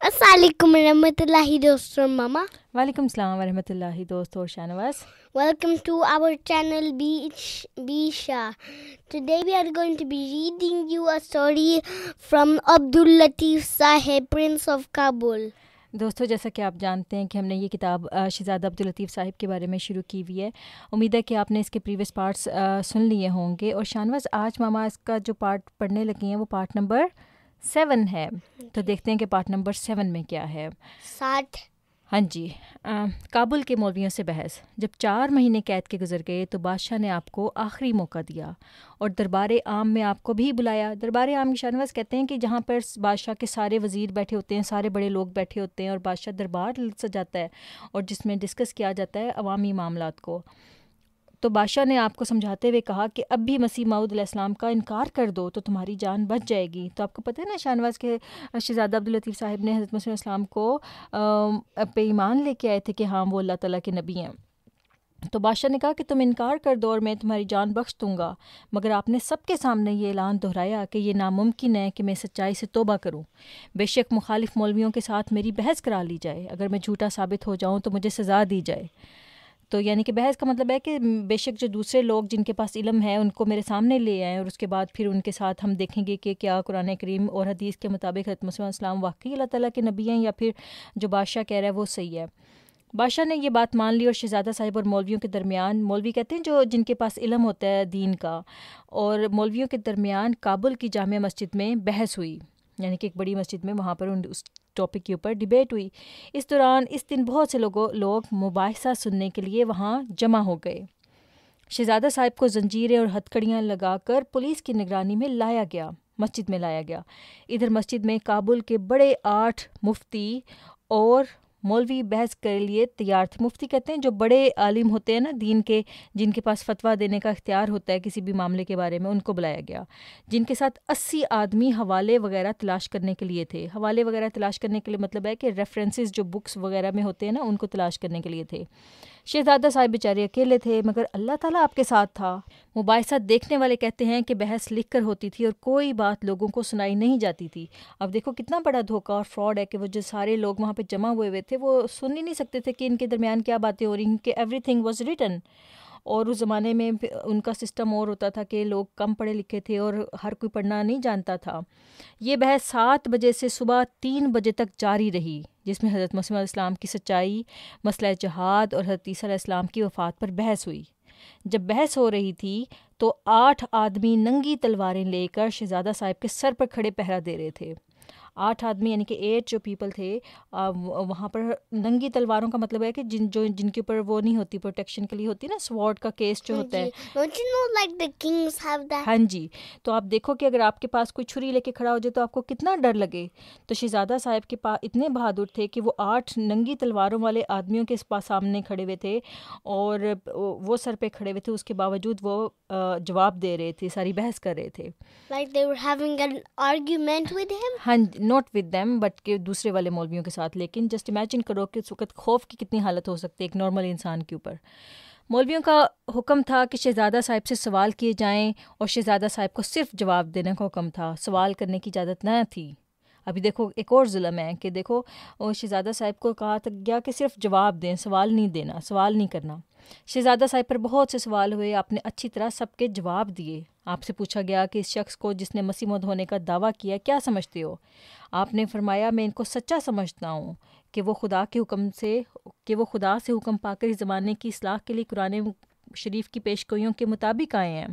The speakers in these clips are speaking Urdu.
السلام علیکم ورحمۃ اللہ دوست اور ماما. وعلیکم السلام ورحمۃ اللہ دوست اور Shahnawaz. Welcome to our channel Bisha. Today we are going to be reading you a story from Abdul Latif Saheb, Prince of Kabul. دوستو جیسا کہ آپ جانتے ہیں کہ ہم نے یہ کتاب شہزادہ عبداللطیف صاحب کے بارے میں شروع کی ہوئی ہے. امید ہے کہ آپ نے اس کے پریویس پارٹس سن لیے ہوں گے. اور شاہنواز آج ماما اس کا جو پارٹ پڑھنے لگی ہیں وہ پارٹ نمبر 7 ہے. تو دیکھتے ہیں کہ پارٹ نمبر 7 میں کیا ہے. 7. ہاں جی. کابل کے مولویوں سے بحث. جب 4 مہینے قید کے گزر گئے تو بادشاہ نے آپ کو آخری موقع دیا اور دربار عام میں آپ کو بھی بلایا. دربار عام شاہنواز کہتے ہیں کہ جہاں پر بادشاہ کے سارے وزیر بیٹھے ہوتے ہیں, سارے بڑے لوگ بیٹھے ہوتے ہیں اور بادشاہ دربار سجاتا ہے اور جس میں ڈسکس کیا جاتا ہے عوامی معاملات کو. تو بادشاہ نے آپ کو سمجھاتے ہوئے کہا کہ اب بھی مسیح موعود علیہ السلام کا انکار کر دو تو تمہاری جان بچ جائے گی. تو آپ کو پتہ ہے نا شاہنواز کے شہزادہ عبداللطیف صاحب نے حضرت مسیح السلام کو پہ ایمان لے کے آئے تھے کہ ہاں وہ اللہ تعالیٰ کے نبی ہیں. تو بادشاہ نے کہا کہ تم انکار کر دو اور میں تمہاری جان بخش دوں گا, مگر آپ نے سب کے سامنے یہ اعلان دہرایا کہ یہ ناممکن ہے کہ میں سچائی سے توبہ کروں. بے شک مخالف مولویوں کے ساتھ میری بحث کرا لی جائے, اگر میں جھوٹا ثابت ہو جاؤں تو مجھے سزا دی جائے. تو یعنی کہ بحث کا مطلب ہے کہ بے شک جو دوسرے لوگ جن کے پاس علم ہے ان کو میرے سامنے لے آئیں اور اس کے بعد پھر ان کے ساتھ ہم دیکھیں گے کہ کیا قرآن کریم اور حدیث کے مطابق حضرت مسیح علیہ السلام واقعی اللہ تعالیٰ کے نبی ہیں یا پھر جو بادشاہ کہہ رہا ہے وہ صحیح ہے. بادشاہ نے یہ بات مان لی اور شہزادہ صاحب اور مولویوں کے درمیان, مولوی کہتے ہیں جو جن کے پاس علم ہوتا ہے دین کا, اور مولویوں کے درمیان کابل کی جامع مسجد میں بحث ہوئی. یعنی کہ ایک بڑی مسجد میں وہاں پر اس ٹاپک کے اوپر ڈیبیٹ ہوئی. اس دوران اس دن بہت سے لوگ مباحثہ سننے کے لیے وہاں جمع ہو گئے. شہزادہ صاحب کو زنجیریں اور ہتھکڑیاں لگا کر پولیس کی نگرانی میں لایا گیا, مسجد میں لایا گیا. ادھر مسجد میں کابل کے بڑے 8 مفتی اور مولوی بحث کے لیے تیار تھے. مفتی کہتے ہیں جو بڑے عالم ہوتے ہیں نا دین کے, جن کے پاس فتویٰ دینے کا اختیار ہوتا ہے کسی بھی معاملے کے بارے میں, ان کو بلایا گیا, جن کے ساتھ 80 آدمی حوالے وغیرہ تلاش کرنے کے لیے تھے. حوالے وغیرہ تلاش کرنے کے لیے مطلب ہے کہ ریفرنسز جو بکس وغیرہ میں ہوتے ہیں نا ان کو تلاش کرنے کے لیے تھے. شہزادہ صاحب بیچارے اکیلے تھے مگر اللہ تعالیٰ آپ کے ساتھ تھا. مباحثہ دیکھنے والے کہتے ہیں کہ بحث لکھ کر ہوتی تھی اور کوئی بات لوگوں کو سنائی نہیں جاتی تھی. اب دیکھو کتنا بڑا دھوکہ اور فراڈ ہے کہ وہ جو سارے لوگ وہاں پہ جمع ہوئے تھے وہ سن ہی نہیں سکتے تھے کہ ان کے درمیان کیا باتیں ہو رہی ہیں, کہ ایوری تھنگ واز ریٹن. اور اس زمانے میں ان کا سسٹم اور ہوتا تھا کہ لوگ کم پڑھے لکھے تھے اور ہر کوئی پڑھنا نہیں جانتا تھا. یہ بحث 7 بجے سے صبح 3 بجے تک جاری رہی, جس میں حضرت مسیح علیہ السلام کی سچائی, مسئلہ جہاد اور حضرت عیسیٰ علیہ السلام کی وفات پر بحث ہوئی. جب بحث ہو رہی تھی تو 8 آدمی ننگی تلواریں لے کر شہزادہ صاحب کے سر پر کھڑے پہرا دے رہے تھے. 8 آدمی یعنی کہ 8 جو پیپل تھے وہاں پر ننگی تلواروں کا مطلب ہے کہ جن کے اوپر وہ نہیں ہوتی, پروٹیکشن کے لیے ہوتی نا سوارڈ کا کیس جو ہوتا ہے. Don't you know like the kings have that? ہاں جی. تو آپ دیکھو کہ اگر آپ کے پاس کوئی چھری لے کے کھڑا ہو جائے تو آپ کو کتنا ڈر لگے. تو شہزادہ صاحب کے پاس اتنے بہادر تھے کہ وہ 8 ننگی تلواروں والے آدمیوں کے پاس سامنے کھڑے ہوئے تھے اور وہ سر پہ کھڑے ہوئے تھے, اس کے باوجود وہ جواب دے رہے تھے, ساری بحث کر رہے تھے. Like they were having an argument with him? ہاں, ناٹ ود دیم بٹ کہ دوسرے والے مولویوں کے ساتھ. لیکن جسٹ امیجن کرو کہ اس وقت خوف کی کتنی حالت ہو سکتی ہے ایک نارمل انسان کے اوپر. مولویوں کا حکم تھا کہ شہزادہ صاحب سے سوال کیے جائیں اور شہزادہ صاحب کو صرف جواب دینے کا حکم تھا, سوال کرنے کی اجازت نہ تھی. ابھی دیکھو ایک اور ظلم ہے کہ دیکھو شہزادہ صاحب کو کہا گیا کہ صرف جواب دیں, سوال نہیں دینا, سوال نہیں کرنا. شہزادہ صاحب پر بہت سے سوال ہوئے, آپ نے اچھی طرح سب کے جواب دیے. آپ سے پوچھا گیا کہ اس شخص کو جس نے مسیح موعود ہونے کا دعویٰ کیا کیا سمجھتے ہو؟ آپ نے فرمایا میں ان کو سچا سمجھتا ہوں کہ وہ خدا سے حکم پا کر اس زمانے کی اصلاح کے لیے قرآن شریف کی پیشگوئیوں کے مطابق آئے ہیں,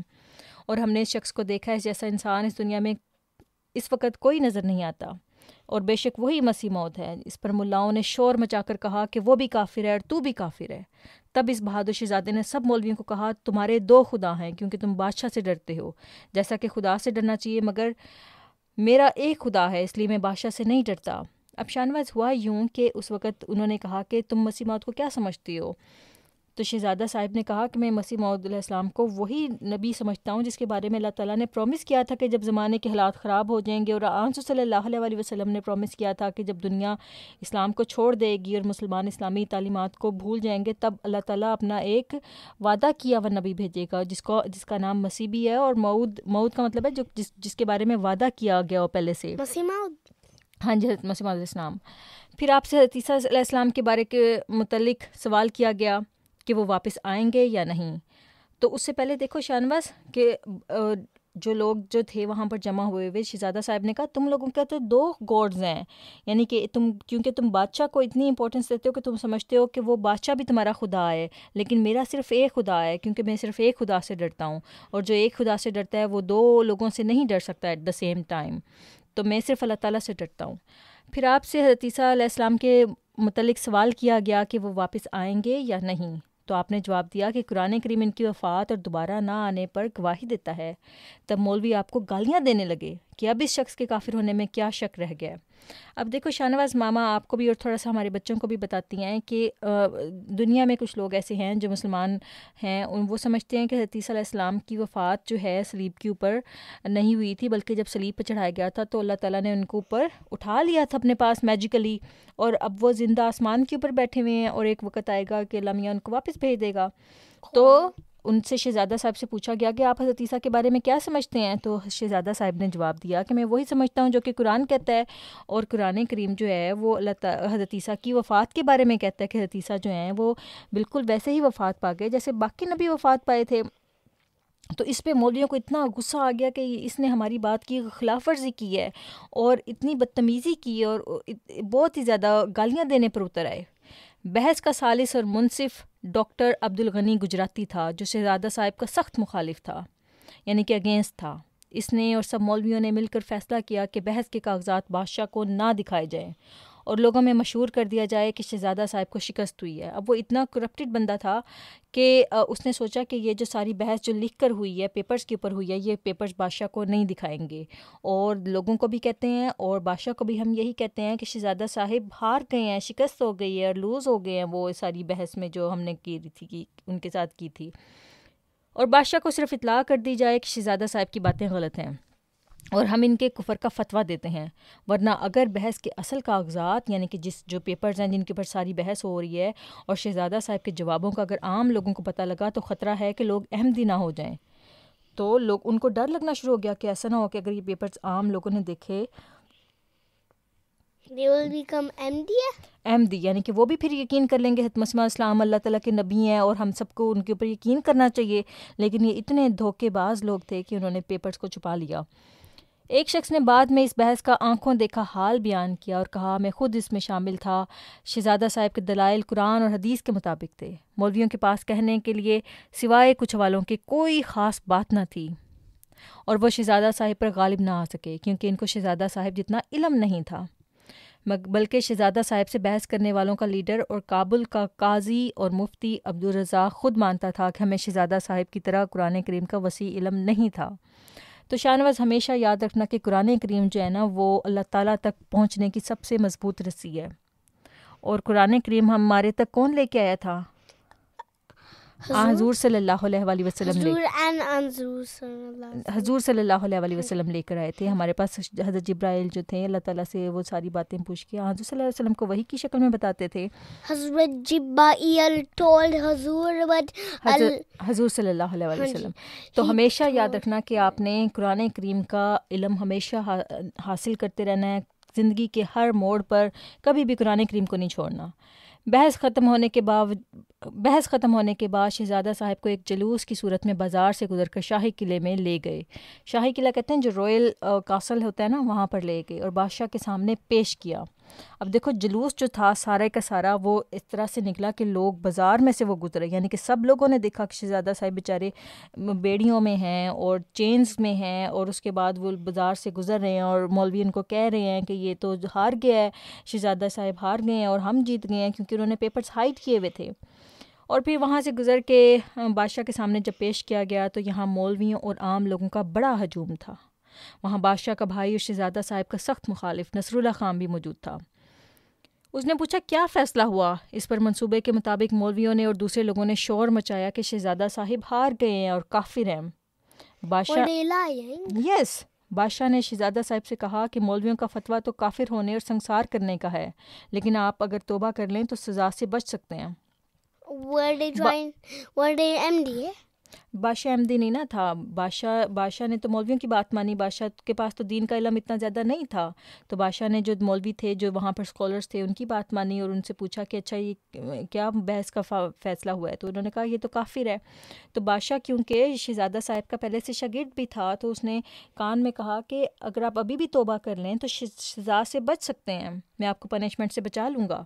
اور ہم نے اس شخص کو دیکھا ہے جیسا انسان اس دنیا میں اس وقت کوئی نظر نہیں آتا, اور بے شک وہی مسیح موعود ہے. اس پر ملاؤں نے شور مچا کر کہا کہ وہ بھی کافر ہے اور تو بھی کافر ہے. تب اس بہادر شہزادے نے سب مولویوں کو کہا تمہارے 2 خدا ہیں کیونکہ تم بادشاہ سے ڈرتے ہو, جیسا کہ خدا سے ڈرنا چاہیے, مگر میرا ایک خدا ہے اس لیے میں بادشاہ سے نہیں ڈرتا. اب شاہنواز ہوا یوں کہ اس وقت انہوں نے کہا کہ تم مسیح موعود کو کیا سمجھتے ہو؟ تو شہزادہ صاحب نے کہا کہ میں مسیح موعود علیہ السلام کو وہی نبی سمجھتا ہوں جس کے بارے میں اللہ تعالیٰ نے پرومس کیا تھا کہ جب زمانے کے حالات خراب ہو جائیں گے, اور آنسو صلی اللہ علیہ وسلم نے پرومس کیا تھا کہ جب دنیا اسلام کو چھوڑ دے گی اور مسلمان اسلامی تعلیمات کو بھول جائیں گے تب اللہ تعالیٰ اپنا ایک وعدہ کیا ہوا نبی بھیجے گا جس کا نام مسیح بھی ہے, اور موعود کا مطلب ہے جس کے بارے میں وعدہ کیا گیا ہو پہلے سے. مسیح موعود ہاں جی، حضرت مسیح علیہ السلام. پھر آپ سے حضرت عیسیٰ علیہ السلام کے بارے کے متعلق سوال کیا گیا کہ وہ واپس آئیں گے یا نہیں. تو اس سے پہلے دیکھو شانواز کہ جو لوگ جو تھے وہاں پر جمع ہوئے ہوئے، شہزادہ صاحب نے کہا تم لوگوں کا تو 2 گاڈز ہیں، یعنی کہ کیونکہ تم بادشاہ کو اتنی امپورٹنس دیتے ہو کہ تم سمجھتے ہو کہ وہ بادشاہ بھی تمہارا خدا ہے، لیکن میرا صرف ایک خدا ہے، کیونکہ میں صرف ایک خدا سے ڈرتا ہوں، اور جو ایک خدا سے ڈرتا ہے وہ 2 لوگوں سے نہیں ڈر سکتا ایٹ دا سیم ٹائم، تو میں صرف اللہ تعالیٰ سے ڈرتا ہوں. پھر آپ سے حضرت عیسیٰ علیہ السلام کے متعلق سوال کیا گیا کہ وہ واپس آئیں گے یا نہیں. تو آپ نے جواب دیا کہ قرآن کریم ان کی وفات اور دوبارہ نہ آنے پر گواہی دیتا ہے. تب مولوی آپ کو گالیاں دینے لگے کہ اب اس شخص کے کافر ہونے میں کیا شک رہ گیا. اب دیکھو شاہنواز ماما آپ کو بھی اور تھوڑا سا ہمارے بچوں کو بھی بتاتی ہیں کہ دنیا میں کچھ لوگ ایسے ہیں جو مسلمان ہیں، وہ سمجھتے ہیں کہ حضرت عیسیٰ علیہ السلام کی وفات جو ہے صلیب کے اوپر نہیں ہوئی تھی، بلکہ جب صلیب پہ چڑھایا گیا تھا تو اللہ تعالیٰ نے ان کو اوپر اٹھا لیا تھا اپنے پاس میجیکلی، اور اب وہ زندہ آسمان کے اوپر بیٹھے ہوئے ہیں، اور ایک وقت آئے گا کہ اللہ میاں ان کو واپس بھیج دے گا. تو ان سے شہزادہ صاحب سے پوچھا گیا کہ آپ حضرت عیسیٰ کے بارے میں کیا سمجھتے ہیں؟ تو شہزادہ صاحب نے جواب دیا کہ میں وہی سمجھتا ہوں جو کہ قرآن کہتا ہے، اور قرآن کریم جو ہے وہ حضرت عیسیٰ کی وفات کے بارے میں کہتا ہے کہ حضرت عیسیٰ جو ہیں وہ بالکل ویسے ہی وفات پا گئے جیسے باقی نبی وفات پائے تھے. تو اس پہ مولویوں کو اتنا غصہ آ گیا کہ اس نے ہماری بات کی خلاف ورزی کی ہے اور اتنی بدتمیزی کی اور بہت ہی زیادہ گالیاں دینے پر اتر آئے. بحث کا ثالث اور منصف ڈاکٹر عبدالغنی گجراتی تھا، جو شہزادہ صاحب کا سخت مخالف تھا، یعنی کہ اگینسٹ تھا. اس نے اور سب مولویوں نے مل کر فیصلہ کیا کہ بحث کے کاغذات بادشاہ کو نہ دکھائے جائیں اور لوگوں میں مشہور کر دیا جائے کہ شہزادہ صاحب کو شکست ہوئی ہے. اب وہ اتنا کرپٹڈ بندہ تھا کہ اس نے سوچا کہ یہ جو ساری بحث جو لکھ کر ہوئی ہے، پیپرز کے اوپر ہوئی ہے، یہ پیپرز بادشاہ کو نہیں دکھائیں گے. اور لوگوں کو بھی کہتے ہیں اور بادشاہ کو بھی ہم یہی کہتے ہیں کہ شہزادہ صاحب ہار گئے ہیں، شکست ہو گئی ہے اور لوز ہو گئے ہیں وہ ساری بحث میں جو ہم نے کی تھی کہ ان کے ساتھ کی تھی. اور بادشاہ کو صرف اطلاع کر دی جائے کہ شہزادہ صاحب کی باتیں غلط ہیں اور ہم ان کے کفر کا فتویٰ دیتے ہیں، ورنہ اگر بحث کے اصل کاغذات یعنی کہ جو پیپرز ہیں جن کے اوپر ساری بحث ہو رہی ہے اور شہزادہ صاحب کے جوابوں کا اگر عام لوگوں کو پتہ لگا تو خطرہ ہے کہ لوگ احمدی نہ ہو جائیں. تو ان کو ڈر لگنا شروع ہو گیا کہ ایسا نہ ہو کہ اگر یہ پیپرز عام لوگوں نے دیکھے they will become احمدی، یعنی کہ وہ بھی پھر یقین کر لیں گے حضرت مسیح علیہ السلام اللہ تعالیٰ کے نبی ہیں اور ہم سب کو ان کے اوپر یقین کرنا چاہیے. لیکن یہ اتنے دھوکے باز لوگ تھے کہ انہوں نے پیپرز کو چھپا لیا. ایک شخص نے بعد میں اس بحث کا آنکھوں دیکھا حال بیان کیا اور کہا میں خود اس میں شامل تھا. شہزادہ صاحب کے دلائل قرآن اور حدیث کے مطابق تھے. مولویوں کے پاس کہنے کے لیے سوائے کچھ حوالوں کے کوئی خاص بات نہ تھی اور وہ شہزادہ صاحب پر غالب نہ آ سکے کیونکہ ان کو شہزادہ صاحب جتنا علم نہیں تھا، بلکہ شہزادہ صاحب سے بحث کرنے والوں کا لیڈر اور کابل کا قاضی اور مفتی عبدالرزاق خود مانتا تھا کہ ہمیں شہزادہ صاحب کی طرح قرآن کریم کا وسیع علم نہیں تھا. تو شاہنواز ہمیشہ یاد رکھنا کہ قرآن کریم جو ہے نا وہ اللہ تعالیٰ تک پہنچنے کی سب سے مضبوط رسی ہے. اور قرآن کریم ہمارے تک کون لے کے آیا تھا؟ حضور صلی اللہ علیہ وسلم حضور صلی اللہ علیہ وسلم لے کر آئے تھے. ہمارے پاس حضرت جبرائیل جو تھے اللہ تعالیٰ سے وہ ساری باتیں پوچھ کے حضور صلی اللہ علیہ وسلم کو وحی کی شکل میں بتاتے تھے. حضرت جبرائیل told حضور صلی اللہ علیہ وسلم. تو ہمیشہ یاد رکھنا کہ آپ نے قرآن کریم کا علم ہمیشہ حاصل کرتے رہنا ہے زندگی کے ہر موڑ پر، کبھی بھی قرآن کریم کو نہیں چھوڑنا. بحث ختم ہونے کے بعد شہزادہ صاحب کو ایک جلوس کی صورت میں بازار سے گزر کر شاہی قلعے میں لے گئے. شاہی قلعہ کہتے ہیں جو رویل کاسل ہوتا ہے نا، وہاں پر لے گئے اور بادشاہ کے سامنے پیش کیا. اب دیکھو جلوس جو تھا سارا کا سارا وہ اس طرح سے نکلا کہ لوگ بازار میں سے وہ گزرے، یعنی کہ سب لوگوں نے دیکھا کہ شہزادہ صاحب بیچارے بیڑیوں میں ہیں اور چینز میں ہیں اور اس کے بعد وہ بازار سے گزر رہے ہیں اور مولوی ان کو کہہ رہے ہیں کہ یہ تو ہار گیا ہے، شہزادہ صاحب ہار گئے ہیں اور ہم جیت گئے ہیں کیونکہ انہوں نے پیپرز ہائڈ کیے ہوئے تھے. اور پھر وہاں سے گزر کے بادشاہ کے سامنے جب پیش کیا گیا تو یہاں مولویوں اور عام لوگوں کا بڑا ہجوم تھا. وہاں بادشاہ کا بھائی اور شہزادہ صاحب کا سخت مخالف نصر اللہ خان بھی موجود تھا. اس نے پوچھا کیا فیصلہ ہوا؟ اس پر منصوبے کے مطابق مولویوں نے اور دوسرے لوگوں نے شور مچایا کہ شہزادہ صاحب ہار گئے ہیں اور کافر ہیں. بادشاہ نے شہزادہ صاحب سے کہا کہ مولویوں کا فتویٰ تو کافر ہونے اور سنسار کرنے کا ہے، لیکن آپ اگر توبہ کر لیں تو سزا سے بچ سکتے ہیں. بادشاہ احمدی نہیں نا تھا، بادشاہ نے تو مولویوں کی بات مانی، بادشاہ کے پاس تو دین کا علم اتنا زیادہ نہیں تھا، تو بادشاہ نے جو مولوی تھے جو وہاں پر اسکالرس تھے ان کی بات مانی اور ان سے پوچھا کہ اچھا یہ کیا بحث کا فیصلہ ہوا ہے، تو انہوں نے کہا یہ تو کافر ہے۔ تو بادشاہ کیونکہ شہزادہ صاحب کا پہلے سے شاگرد بھی تھا تو اس نے کان میں کہا کہ اگر آپ ابھی بھی توبہ کر لیں تو سزا سے بچ سکتے ہیں، میں آپ کو پنشمنٹ سے بچا لوں گا۔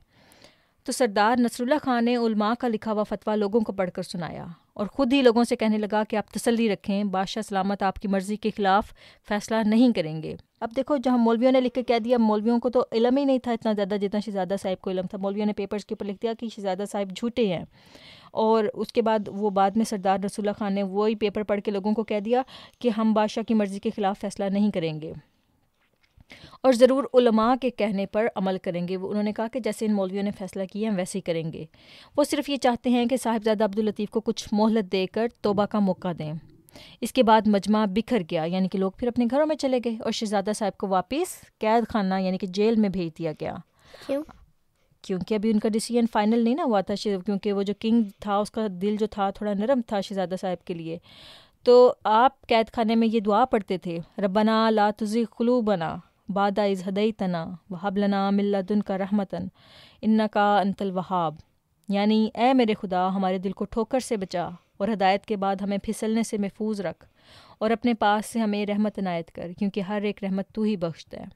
تو سردار نصر اللہ خان نے علماء کا لکھا ہوا فتویٰ لوگوں کو پڑھ کر سنایا اور خود ہی لوگوں سے کہنے لگا کہ آپ تسلی رکھیں، بادشاہ سلامت آپ کی مرضی کے خلاف فیصلہ نہیں کریں گے۔ اب دیکھو جہاں مولویوں نے لکھ کے کہہ دیا، مولویوں کو تو علم ہی نہیں تھا اتنا زیادہ جتنا شہزادہ صاحب کو علم تھا، مولویوں نے پیپرز کے اوپر لکھ دیا کہ شہزادہ صاحب جھوٹے ہیں، اور اس کے بعد وہ بعد میں سردار نصر اللہ خان نے وہی پیپر پڑھ کے لوگوں کو کہہ دیا کہ ہم بادشاہ کی مرضی کے خلاف فیصلہ نہیں کریں گے اور ضرور علماء کے کہنے پر عمل کریں گے۔ انہوں نے کہا کہ جیسے ان مولویوں نے فیصلہ کیا ہم ویسے ہی کریں گے۔ وہ صرف یہ چاہتے ہیں کہ صاحبزادہ عبداللطیف کو کچھ مہلت دے کر توبہ کا موقع دیں۔ اس کے بعد مجمع بکھر گیا، یعنی کہ لوگ پھر اپنے گھروں میں چلے گئے اور شہزادہ صاحب کو واپس قید خانہ یعنی کہ جیل میں بھیج دیا گیا۔ کیوں؟ کیونکہ ابھی ان کا ڈیسیژن فائنل نہیں نہ ہوا تھا، کیونکہ وہ جو کنگ تھا اس کا دل جو تھا تھوڑا نرم تھا شہزادہ صاحب کے لیے۔ تو آپ قید خانے میں یہ دعا پڑھتے تھے، ربنا لا تزغ قلوبنا بعد اذ ہدیتنا وہب لنا من لدنک رحمتا انک انت الوہاب، یعنی اے میرے خدا ہمارے دل کو ٹھوکر سے بچا اور ہدایت کے بعد ہمیں پھسلنے سے محفوظ رکھ اور اپنے پاس سے ہمیں رحمت عنایت کر، کیونکہ ہر ایک رحمت تو ہی بخشتا ہے۔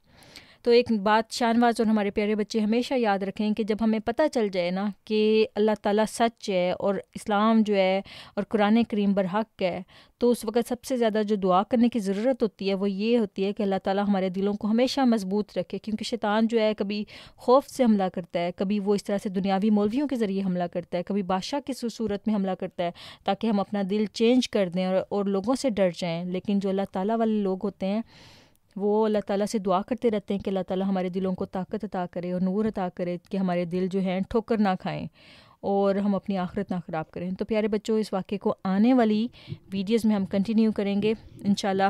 تو ایک بات شانواز اور ہمارے پیارے بچے ہمیشہ یاد رکھیں کہ جب ہمیں پتہ چل جائے نا کہ اللہ تعالیٰ سچ ہے اور اسلام جو ہے اور قرآن کریم برحق ہے، تو اس وقت سب سے زیادہ جو دعا کرنے کی ضرورت ہوتی ہے وہ یہ ہوتی ہے کہ اللہ تعالیٰ ہمارے دلوں کو ہمیشہ مضبوط رکھے، کیونکہ شیطان جو ہے کبھی خوف سے حملہ کرتا ہے، کبھی وہ اس طرح سے دنیاوی مولویوں کے ذریعے حملہ کرتا ہے، کبھی بادشاہ کی صورت میں حملہ کرتا ہے تاکہ ہم اپنا دل چینج کر دیں اور لوگوں سے ڈر جائیں۔ لیکن جو اللہ تعالیٰ والے لوگ ہوتے ہیں وہ اللہ تعالیٰ سے دعا کرتے رہتے ہیں کہ اللہ تعالیٰ ہمارے دلوں کو طاقت عطا کرے اور نور عطا کرے کہ ہمارے دل جو ہیں ٹھوکر نہ کھائیں اور ہم اپنی آخرت نہ خراب کریں۔ تو پیارے بچوں، اس واقعے کو آنے والی ویڈیوز میں ہم کنٹینیو کریں گے انشاءاللہ۔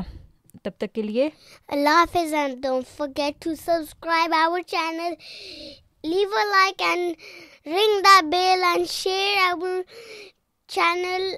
تب تک کے لیے اللہ حافظ and don't forget to subscribe our channel, leave a like and ring that bell and share our channel